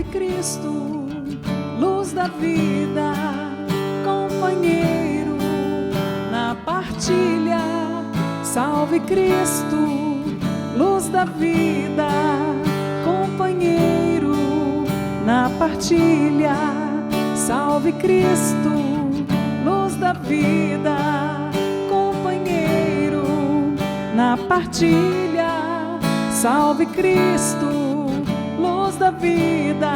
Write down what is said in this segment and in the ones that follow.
Cristo, luz da vida, companheiro na partilha. Salve Cristo, luz da vida, companheiro na partilha. Salve Cristo, luz da vida, companheiro na partilha. Salve Cristo, luz da vida,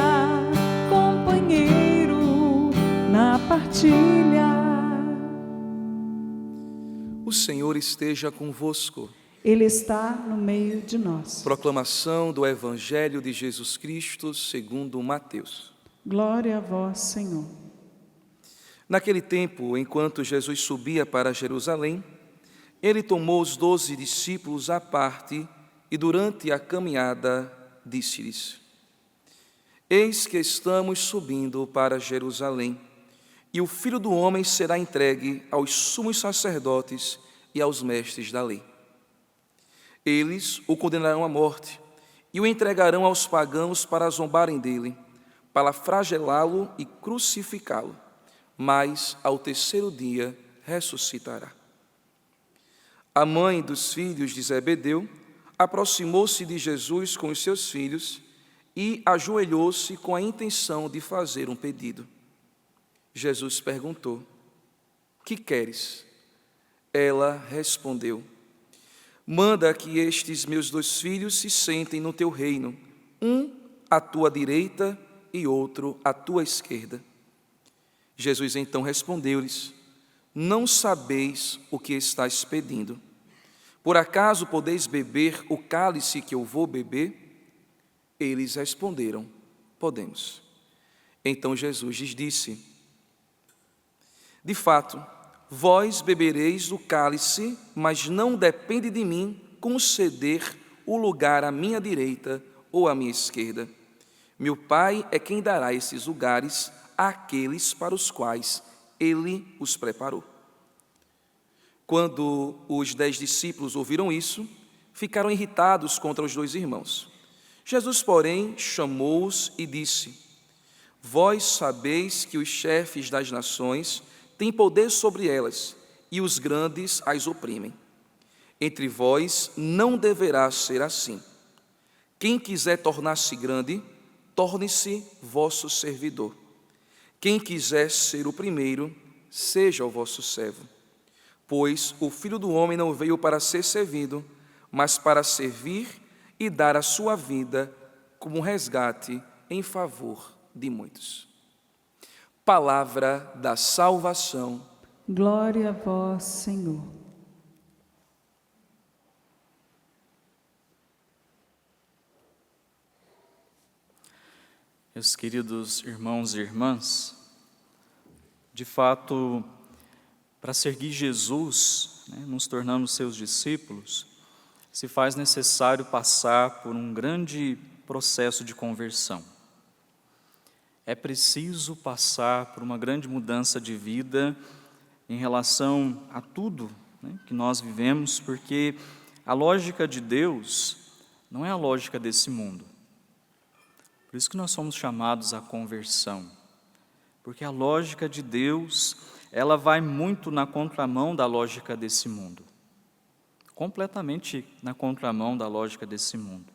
companheiro na partilha. O Senhor esteja convosco. Ele está no meio de nós. Proclamação do Evangelho de Jesus Cristo segundo Mateus. Glória a vós, Senhor. Naquele tempo, enquanto Jesus subia para Jerusalém, ele tomou os 12 discípulos à parte e durante a caminhada disse-lhes: Eis que estamos subindo para Jerusalém, e o Filho do Homem será entregue aos sumos sacerdotes e aos mestres da lei. Eles o condenarão à morte e o entregarão aos pagãos para zombarem dele, para flagelá-lo e crucificá-lo, mas ao terceiro dia ressuscitará. A mãe dos filhos de Zebedeu aproximou-se de Jesus com os seus filhos e ajoelhou-se com a intenção de fazer um pedido. Jesus perguntou: Que queres? Ela respondeu: Manda que estes meus 2 filhos se sentem no teu reino, um à tua direita e outro à tua esquerda. Jesus então respondeu-lhes: Não sabeis o que estáis pedindo. Por acaso podeis beber o cálice que eu vou beber? Eles responderam: Podemos. Então Jesus lhes disse: De fato, vós bebereis do cálice, mas não depende de mim conceder o lugar à minha direita ou à minha esquerda. Meu Pai é quem dará esses lugares àqueles para os quais Ele os preparou. Quando os 10 discípulos ouviram isso, ficaram irritados contra os 2 irmãos. Jesus, porém, chamou-os e disse: Vós sabeis que os chefes das nações têm poder sobre elas, e os grandes as oprimem. Entre vós não deverá ser assim. Quem quiser tornar-se grande, torne-se vosso servidor. Quem quiser ser o primeiro, seja o vosso servo. Pois o Filho do Homem não veio para ser servido, mas para servir e dar a sua vida como resgate em favor de muitos. Palavra da salvação. Glória a vós, Senhor. Meus queridos irmãos e irmãs, de fato, para seguir Jesus, nos tornando seus discípulos, se faz necessário passar por um grande processo de conversão. É preciso passar por uma grande mudança de vida em relação a tudo que nós vivemos, porque a lógica de Deus não é a lógica desse mundo. Por isso que nós somos chamados à conversão, porque a lógica de Deus, ela vai muito na contramão da lógica desse mundo, completamente na contramão da lógica desse mundo.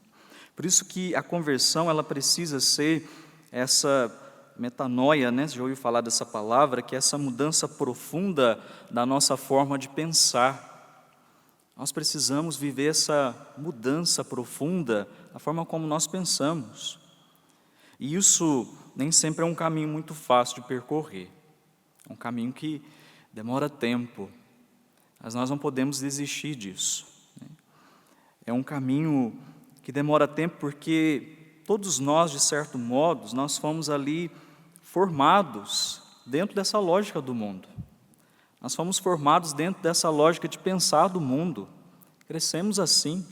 Por isso que a conversão, ela precisa ser essa metanoia, Você já ouviu falar dessa palavra, que é essa mudança profunda da nossa forma de pensar. Nós precisamos viver essa mudança profunda na forma como nós pensamos. E isso nem sempre é um caminho muito fácil de percorrer. É um caminho que demora tempo, mas nós não podemos desistir disso. É um caminho que demora tempo porque todos nós, de certo modo, nós fomos ali formados dentro dessa lógica do mundo. Nós fomos formados dentro dessa lógica de pensar do mundo. Crescemos assim.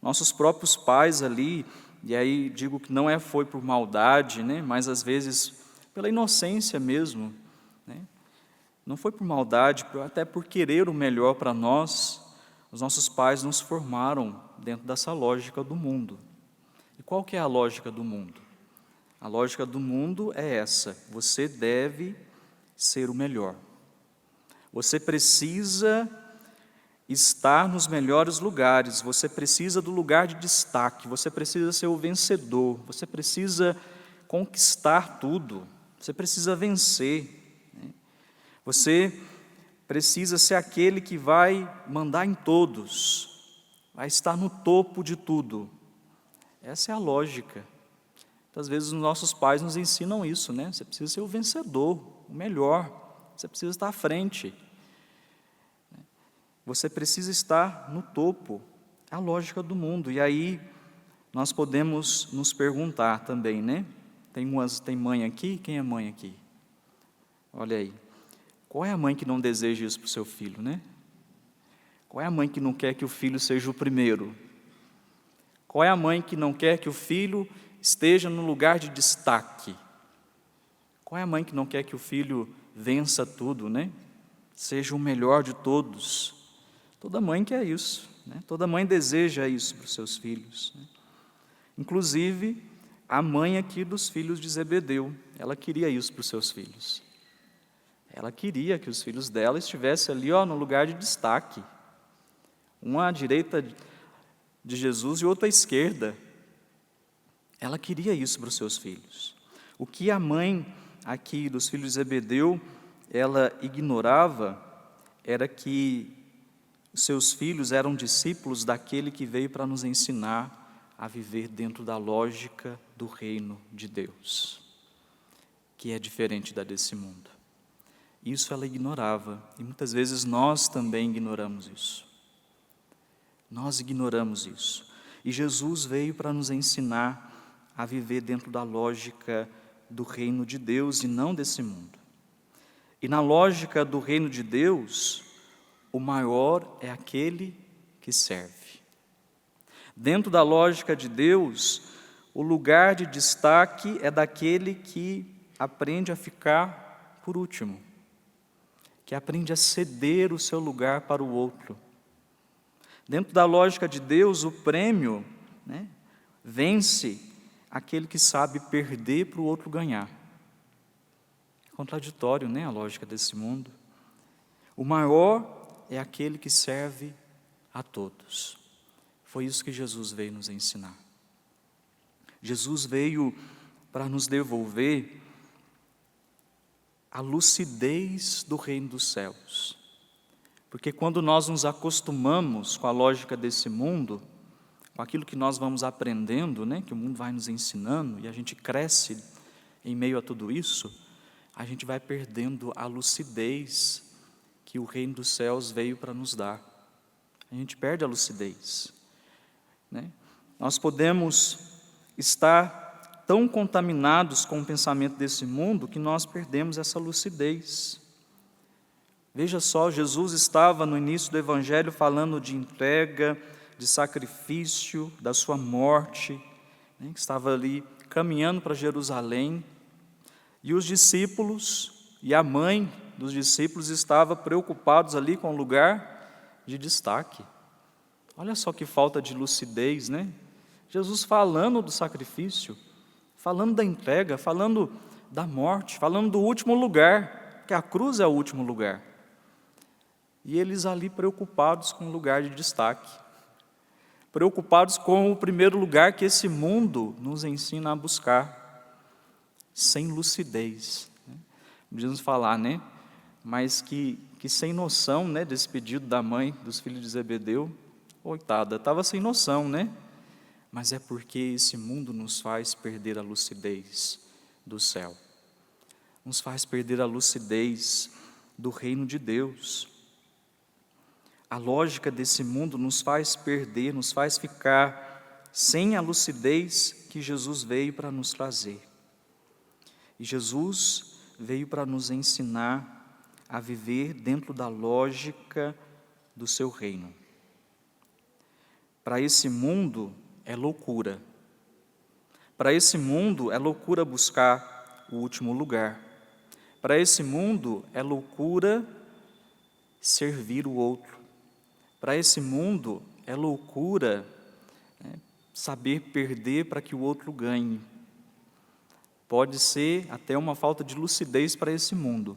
Nossos próprios pais ali, e aí digo que não foi por maldade, mas às vezes pela inocência mesmo. Não foi por maldade, até por querer o melhor para nós, os nossos pais nos formaram dentro dessa lógica do mundo. E qual que é a lógica do mundo? A lógica do mundo é essa: você deve ser o melhor. Você precisa estar nos melhores lugares, você precisa do lugar de destaque, você precisa ser o vencedor, você precisa conquistar tudo, você precisa vencer, né? Você precisa ser aquele que vai mandar em todos, vai estar no topo de tudo. Essa é a lógica. Muitas vezes os nossos pais nos ensinam isso, né? Você precisa ser o vencedor, o melhor, você precisa estar à frente. Você precisa estar no topo, é a lógica do mundo. E aí nós podemos nos perguntar também, né? Tem mãe aqui? Quem é mãe aqui? Olha aí. Qual é a mãe que não deseja isso para o seu filho, né? Qual é a mãe que não quer que o filho seja o primeiro? Qual é a mãe que não quer que o filho esteja no lugar de destaque? Qual é a mãe que não quer que o filho vença tudo, né? Seja o melhor de todos? Toda mãe quer isso, né? Toda mãe deseja isso para os seus filhos, né? Inclusive, a mãe aqui dos filhos de Zebedeu, ela queria isso para os seus filhos. Ela queria que os filhos dela estivessem ali, no lugar de destaque. Um à direita de Jesus e outro à esquerda. Ela queria isso para os seus filhos. O que a mãe aqui dos filhos de Zebedeu, ela ignorava, era que os seus filhos eram discípulos daquele que veio para nos ensinar a viver dentro da lógica do reino de Deus, que é diferente da desse mundo. Isso ela ignorava, e muitas vezes nós também ignoramos isso. Nós ignoramos isso. E Jesus veio para nos ensinar a viver dentro da lógica do reino de Deus e não desse mundo. E na lógica do reino de Deus, o maior é aquele que serve. Dentro da lógica de Deus, o lugar de destaque é daquele que aprende a ficar por último, que aprende a ceder o seu lugar para o outro. Dentro da lógica de Deus, o prêmio, né, vence aquele que sabe perder para o outro ganhar. É contraditório, né, a lógica desse mundo. O maior é aquele que serve a todos. Foi isso que Jesus veio nos ensinar. Jesus veio para nos devolver a lucidez do reino dos céus. Porque quando nós nos acostumamos com a lógica desse mundo, com aquilo que nós vamos aprendendo, né, que o mundo vai nos ensinando, e a gente cresce em meio a tudo isso, a gente vai perdendo a lucidez que o reino dos céus veio para nos dar. A gente perde a lucidez, né? Nós podemos estar tão contaminados com o pensamento desse mundo que nós perdemos essa lucidez. Veja só, Jesus estava no início do Evangelho falando de entrega, de sacrifício, da sua morte, né, que estava ali caminhando para Jerusalém, e os discípulos e a mãe dos discípulos estavam preocupados ali com o lugar de destaque. Olha só que falta de lucidez, né? Jesus falando do sacrifício, falando da entrega, falando da morte, falando do último lugar, que a cruz é o último lugar. E eles ali preocupados com o lugar de destaque, preocupados com o primeiro lugar que esse mundo nos ensina a buscar, sem lucidez. Podemos falar, né? Mas que sem noção, né, desse pedido da mãe dos filhos de Zebedeu, coitada, estava sem noção, né? Mas é porque esse mundo nos faz perder a lucidez do céu, nos faz perder a lucidez do reino de Deus. A lógica desse mundo nos faz perder, nos faz ficar sem a lucidez que Jesus veio para nos trazer. E Jesus veio para nos ensinar a viver dentro da lógica do seu reino. Para esse mundo é loucura. Para esse mundo é loucura buscar o último lugar. Para esse mundo é loucura servir o outro. Para esse mundo é loucura, né, saber perder para que o outro ganhe. pode ser até uma falta de lucidez para esse mundo,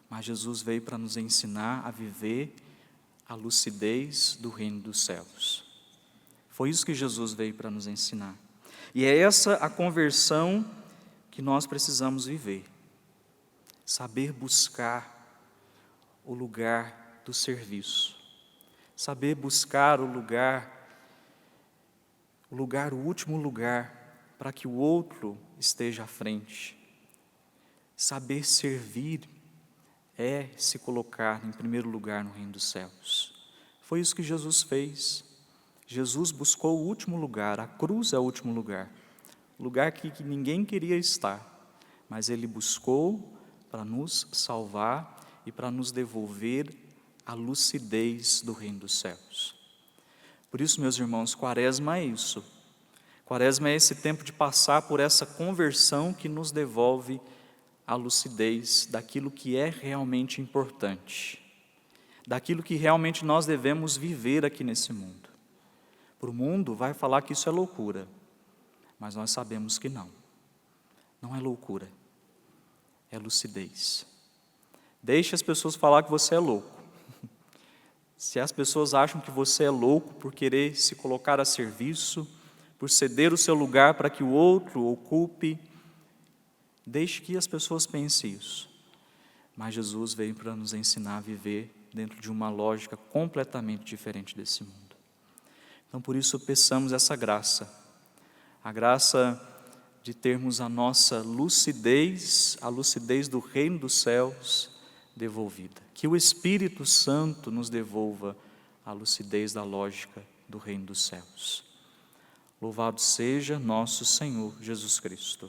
mas Jesus veio para nos ensinar a viver a lucidez do reino dos céus. Foi isso que Jesus veio para nos ensinar. E é essa a conversão que nós precisamos viver. Saber buscar o lugar do serviço. Saber buscar o último lugar, para que o outro esteja à frente. Saber servir é se colocar em primeiro lugar no reino dos céus. Foi isso que Jesus fez. Jesus buscou o último lugar, a cruz é o último lugar, lugar que ninguém queria estar, mas Ele buscou para nos salvar e para nos devolver a lucidez do reino dos céus. Por isso, meus irmãos, Quaresma é isso. Quaresma é esse tempo de passar por essa conversão que nos devolve a lucidez daquilo que é realmente importante, daquilo que realmente nós devemos viver aqui nesse mundo. Para o mundo vai falar que isso é loucura, mas nós sabemos que não. Não é loucura, é lucidez. Deixe as pessoas falar que você é louco. Se as pessoas acham que você é louco por querer se colocar a serviço, por ceder o seu lugar para que o outro ocupe, deixe que as pessoas pensem isso. Mas Jesus veio para nos ensinar a viver dentro de uma lógica completamente diferente desse mundo. Então, por isso, peçamos essa graça, a graça de termos a nossa lucidez, a lucidez do reino dos céus devolvida. Que o Espírito Santo nos devolva a lucidez da lógica do reino dos céus. Louvado seja nosso Senhor Jesus Cristo.